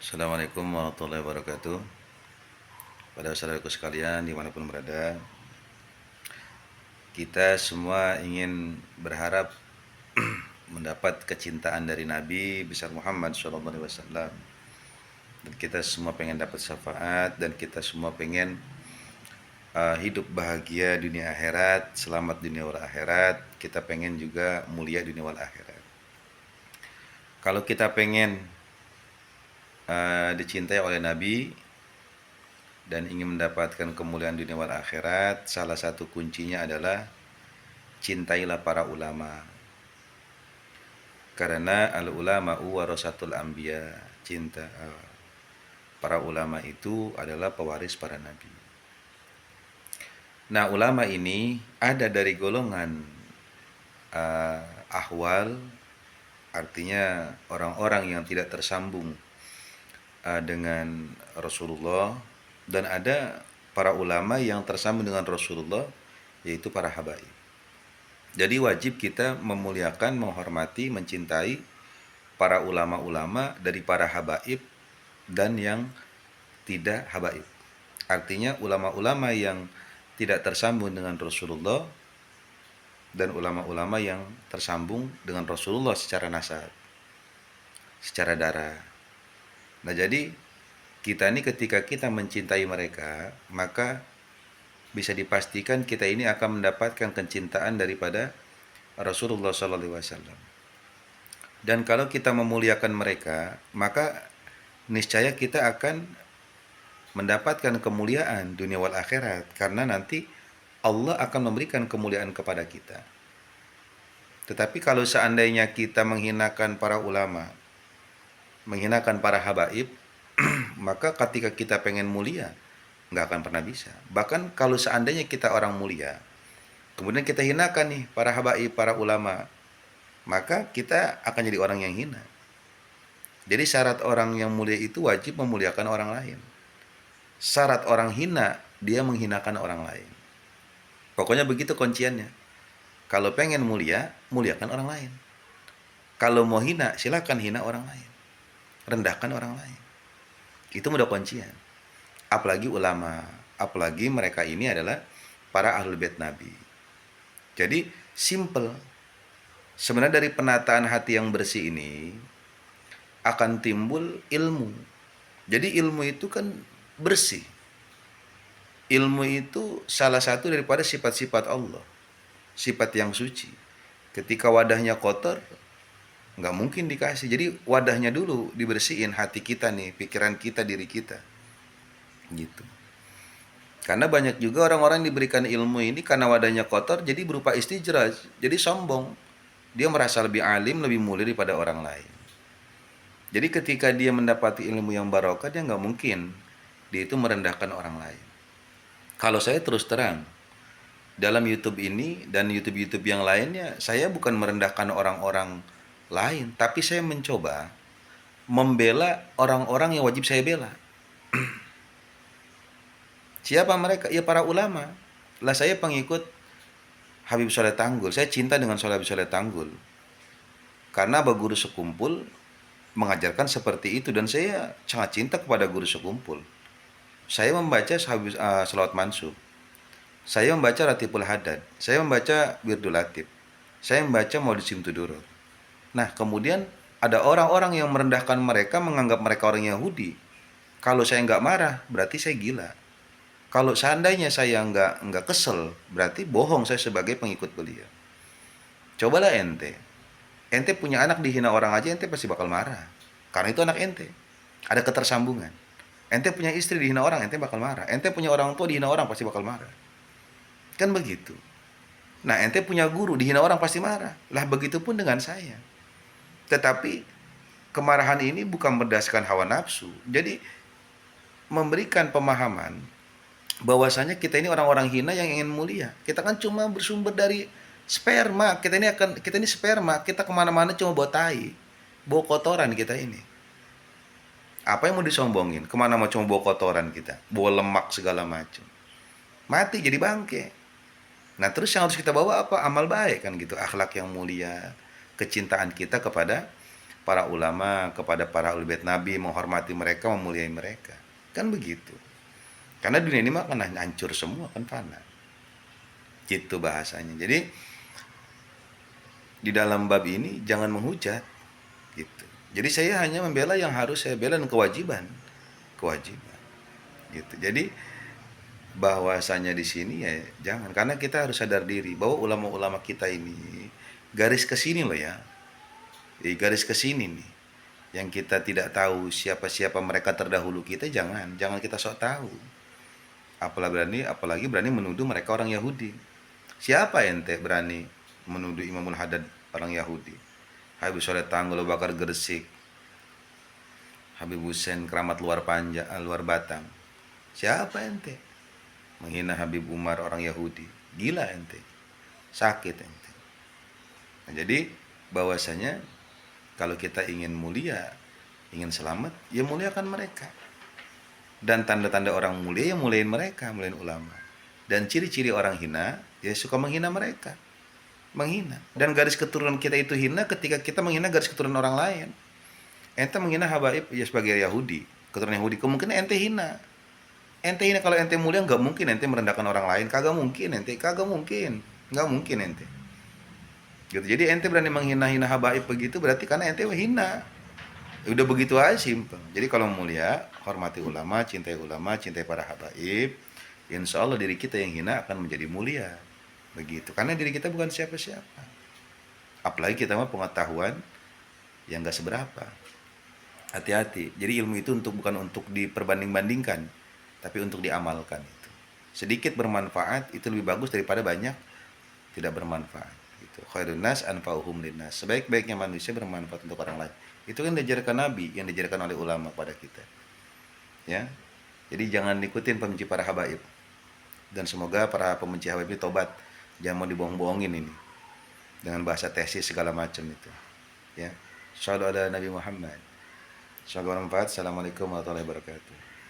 Assalamualaikum warahmatullahi wabarakatuh. Pada saudaraku sekalian dimanapun berada, kita semua ingin berharap mendapat kecintaan dari Nabi besar Muhammad SAW. Dan kita semua pengen dapat syafaat, dan kita semua pengen hidup bahagia dunia akhirat, selamat dunia wal akhirat. Kita pengen juga mulia dunia wal akhirat. Kalau kita pengen dicintai oleh Nabi dan ingin mendapatkan kemuliaan dunia wal akhirat, salah satu kuncinya adalah cintailah para ulama. Karena al ulama warasatul anbiya, cinta para ulama itu adalah pewaris para nabi. Nah, ulama ini ada dari golongan ahwal, artinya orang-orang yang tidak tersambung dengan Rasulullah, dan ada para ulama yang tersambung dengan Rasulullah, yaitu para habaib. Jadi wajib kita memuliakan, menghormati, mencintai para ulama-ulama dari para habaib dan yang tidak habaib. Artinya ulama-ulama yang tidak tersambung dengan Rasulullah dan ulama-ulama yang tersambung dengan Rasulullah secara nasab, secara darah. Nah, jadi kita ini ketika kita mencintai mereka, maka bisa dipastikan kita ini akan mendapatkan kecintaan daripada Rasulullah SAW. Dan kalau kita memuliakan mereka, maka niscaya kita akan mendapatkan kemuliaan dunia wal akhirat, karena nanti Allah akan memberikan kemuliaan kepada kita. Tetapi kalau seandainya kita menghinakan para ulama, menghinakan para habaib, maka ketika kita pengen mulia, nggak akan pernah bisa. Bahkan kalau seandainya kita orang mulia, kemudian kita hinakan nih para habaib, para ulama, maka kita akan jadi orang yang hina. Jadi syarat orang yang mulia itu wajib memuliakan orang lain. Syarat orang hina, dia menghinakan orang lain. Pokoknya begitu kunciannya. Kalau pengen mulia, muliakan orang lain. Kalau mau hina, silakan hina orang lain. Rendahkan orang lain. Itu mudah kuncian. Apalagi ulama, apalagi mereka ini adalah para ahlul bait Nabi. Jadi simple. Sebenarnya dari penataan hati yang bersih ini akan timbul ilmu. Jadi ilmu itu kan bersih. Ilmu itu salah satu daripada sifat-sifat Allah, sifat yang suci. Ketika wadahnya kotor, nggak mungkin dikasih. Jadi wadahnya dulu dibersihin, hati kita nih, pikiran kita, diri kita, gitu. Karena banyak juga orang-orang yang diberikan ilmu ini karena wadahnya kotor, jadi berupa istijraj, jadi sombong. Dia merasa lebih alim, lebih mulia daripada orang lain. Jadi ketika dia mendapati ilmu yang barokah, dia nggak mungkin dia itu merendahkan orang lain. Kalau saya terus terang, dalam YouTube ini dan YouTube-YouTube yang lainnya, saya bukan merendahkan orang-orang lain, tapi saya mencoba membela orang-orang yang wajib saya bela. Siapa mereka? Ya para ulama. Lah saya pengikut Habib Soleh Tanggul. Saya cinta dengan Habib Soleh Tanggul. Karena Abah Guru Sekumpul mengajarkan seperti itu, dan saya sangat cinta kepada Guru Sekumpul. Saya membaca Salawat Mansur. Saya membaca Ratibul Hadad. Saya membaca Wirdul Latif. Saya membaca Maulid Simtudurur. Nah, kemudian ada orang-orang yang merendahkan mereka, menganggap mereka orang Yahudi. Kalau saya nggak marah, berarti saya gila. Kalau seandainya saya nggak kesel, berarti bohong saya sebagai pengikut beliau. Cobalah ente punya anak dihina orang aja, ente pasti bakal marah. Karena itu anak ente. Ada ketersambungan. Ente punya istri dihina orang, ente bakal marah. Ente punya orang tua dihina orang, pasti bakal marah. Kan begitu. Nah, ente punya guru dihina orang, pasti marah. Lah begitu pun dengan saya. Tetapi kemarahan ini bukan berdasarkan hawa nafsu. Jadi memberikan pemahaman bahwasanya kita ini orang-orang hina yang ingin mulia. Kita kan cuma bersumber dari sperma. Kita ini sperma. Kita kemana-mana cuma bawa tai, bawa kotoran kita ini. Apa yang mau disombongin? Kemana mau cuma bawa kotoran kita, bawa lemak segala macam. Mati jadi bangke. Nah, terus yang harus kita bawa apa? Amal baik kan gitu, akhlak yang mulia, kecintaan kita kepada para ulama kepada para ahli bait Nabi, menghormati mereka, memuliai mereka. Kan begitu. Karena dunia ini mah akan hancur semua, kan fana. Gitu bahasanya. Jadi di dalam bab ini jangan menghujat gitu. Jadi saya hanya membela yang harus saya bela dan kewajiban. Kewajiban. Gitu. Jadi bahwasanya di sini ya jangan, karena kita harus sadar diri bahwa ulama-ulama kita ini garis ke sini loh ya. Garis ke sini nih. Yang kita tidak tahu siapa-siapa mereka terdahulu kita, jangan kita sok tahu. Apalagi berani menuduh mereka orang Yahudi. Siapa ente berani menuduh Imamul Haddad orang Yahudi? Habib Soleh Tanggul, Bakar Gersik, Habib Hussein Keramat luar Batang. Siapa ente? Menghina Habib Umar orang Yahudi. Gila ente. Sakit ente. Nah, jadi bahwasanya kalau kita ingin mulia, ingin selamat, ya muliakan mereka. Dan tanda-tanda orang mulia, ya muliain mereka, muliain ulama. Dan ciri-ciri orang hina, ya suka menghina mereka. Menghina. Dan garis keturunan kita itu hina ketika kita menghina garis keturunan orang lain. Ente menghina habaib ya sebagai Yahudi, keturunan Yahudi, kemungkinan ente hina. Ente hina, kalau ente mulia nggak mungkin ente merendahkan orang lain, kagak mungkin nggak mungkin ente. Gitu. Jadi ente berani menghina-hina habaib begitu berarti karena ente hina. Udah begitu aja simpel. Jadi kalau mulia, hormati ulama, cintai para habaib. Insya Allah diri kita yang hina akan menjadi mulia. Begitu. Karena diri kita bukan siapa-siapa. Apalagi kita mah pengetahuan yang gak seberapa. Hati-hati. Jadi ilmu itu bukan untuk diperbanding-bandingkan, tapi untuk diamalkan itu. Sedikit bermanfaat itu lebih bagus daripada banyak tidak bermanfaat. Gitu. Khairun nas anfa'uhum linnas. Sebaik-baiknya manusia bermanfaat untuk orang lain. Itu kan diajarkan Nabi, yang diajarkan oleh ulama pada kita. Ya. Jadi jangan ikutin pembenci para habaib. Dan semoga para pembenci habaib ini tobat. Jangan mau dibohong-bohongin ini. Dengan bahasa tesis segala macam itu. Ya. Shallallahu ala Nabi Muhammad. Semoga bermanfaat. Assalamualaikum warahmatullahi wabarakatuh.